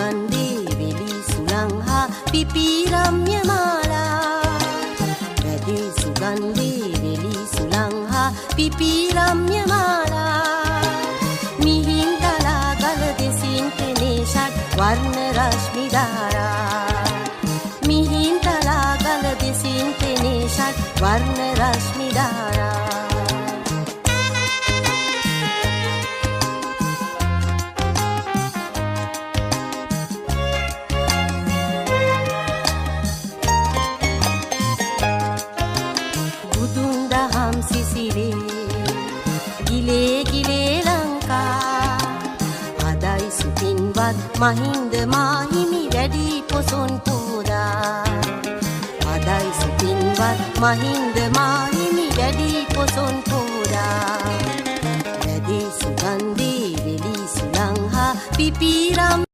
සුගන්ධේ වෙලි සුළං හා පිපිරම්ය මාලා වැඩේ සුගන්ධේ වෙලි සුළං හා පිපිරම්ය මාලා මිහින්තලා ගල දෙසින් පෙනේ ෂඩ් වර්ණ රශ්මි ධාරා මිහින්තලා ගල දෙසින් පෙනේ ෂඩ් වර්ණ රශ්මි ධාරා ගිලේ ගිලේ ලංකා අදයි සුපින්වත් මහින්ද මාහිමි වැඩි පොසොන් පෝදා අදයි සුපින්වත් මහින්ද මාහිමි වැඩි පොසොන් පෝදා වැඩි සුගන්ධේ වෙලි සුළං හා පිපිරම්